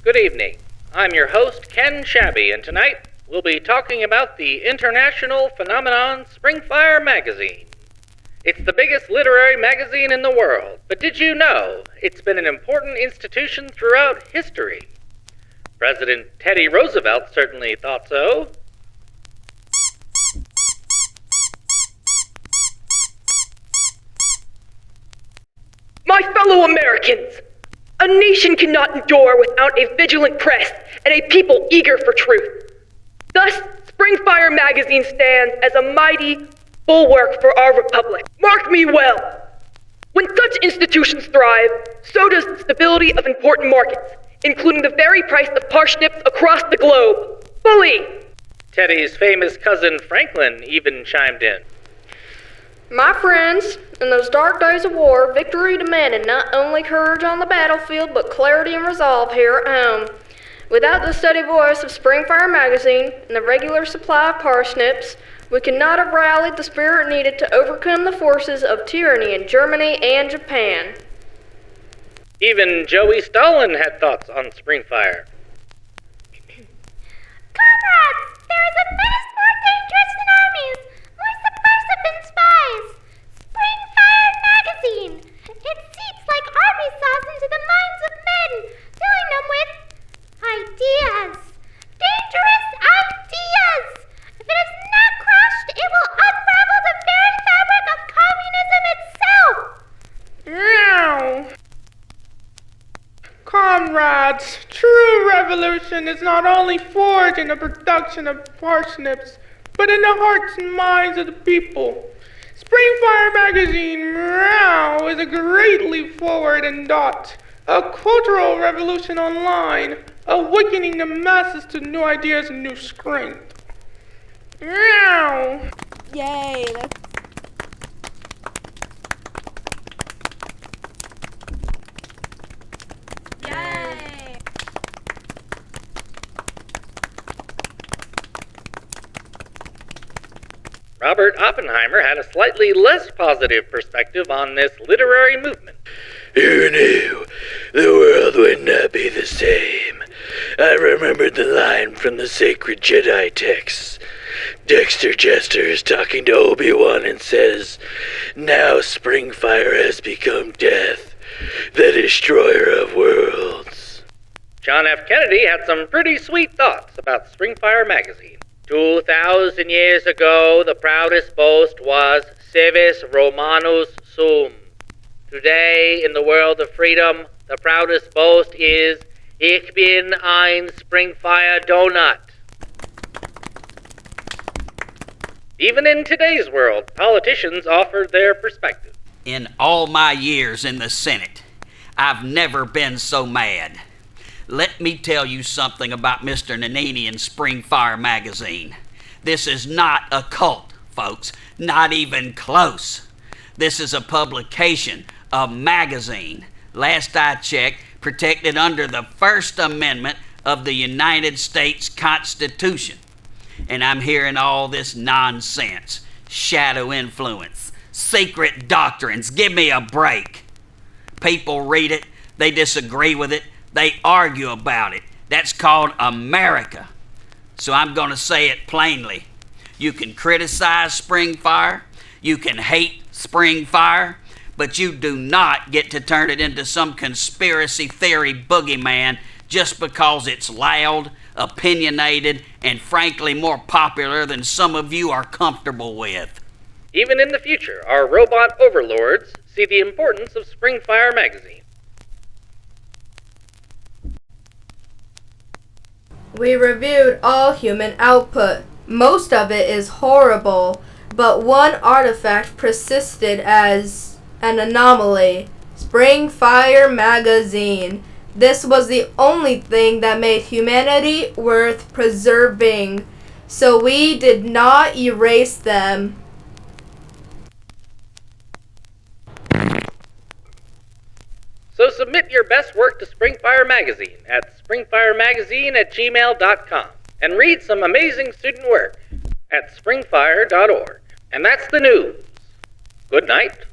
Good evening. I'm your host, Ken Shabby, and tonight we'll be talking about the international phenomenon Springfire Magazine. It's the biggest literary magazine in the world, but did you know it's been an important institution throughout history? President Teddy Roosevelt certainly thought so. My fellow Americans, a nation cannot endure without a vigilant press and a people eager for truth. Thus, Springfire Magazine stands as a mighty bulwark for our republic. Mark me well. When such institutions thrive, so does the stability of important markets, including the very price of parsnips across the globe. Bully! Teddy's famous cousin Franklin even chimed in. My friends, in those dark days of war, victory demanded not only courage on the battlefield, but clarity and resolve here at home. Without the steady voice of Springfire Magazine and the regular supply of parsnips, we could not have rallied the spirit needed to overcome the forces of tyranny in Germany and Japan. Even Joey Stalin had thoughts on Springfire. Comrades, there is a menace more dangerous than armies, more subversive than spies. Springfire Magazine. It seeps like army sauce into the minds of men, filling them with ideas. Dangerous ideas. If it is not crushed, it will unravel the very fabric of communism itself. Meow. Comrades, true revolution is not only forged in the production of parsnips, but in the hearts and minds of the people. Springfire Magazine, meow, is a great leap forward in dot, a cultural revolution online, awakening the masses to new ideas and new strength. Meow. Yay! Yay! Robert Oppenheimer had a slightly less positive perspective on this literary movement. Who knew the world would not be the same? I remembered the line from the sacred Jedi texts. Dexter Jester is talking to Obi-Wan and says, "Now Springfire has become death, the destroyer of worlds." John F. Kennedy had some pretty sweet thoughts about Springfire Magazine. 2,000 years ago, the proudest boast was Civis Romanus Sum. Today, in the world of freedom, the proudest boast is Ich bin ein Springfire Donut. Even in today's world, politicians offer their perspective. In all my years in the Senate, I've never been so mad. Let me tell you something about Mr. Nanini and Springfire Magazine. This is not a cult, folks, not even close. This is a publication, a magazine, last I checked, protected under the First Amendment of the United States Constitution. And I'm hearing all this nonsense, shadow influence, secret doctrines. Give me a break. People read it, they disagree with it, they argue about it. That's called America. So I'm going to say it plainly. You can criticize Springfire, you can hate Springfire, but you do not get to turn it into some conspiracy theory boogeyman just because it's loud, opinionated, and frankly more popular than some of you are comfortable with. Even in the future, our robot overlords see the importance of Springfire Magazine. We reviewed all human output. Most of it is horrible, but one artifact persisted as an anomaly. Springfire Magazine. This was the only thing that made humanity worth preserving, so we did not erase them. So submit your best work to Springfire Magazine at springfiremagazine@gmail.com and read some amazing student work at springfire.org. And that's the news. Good night.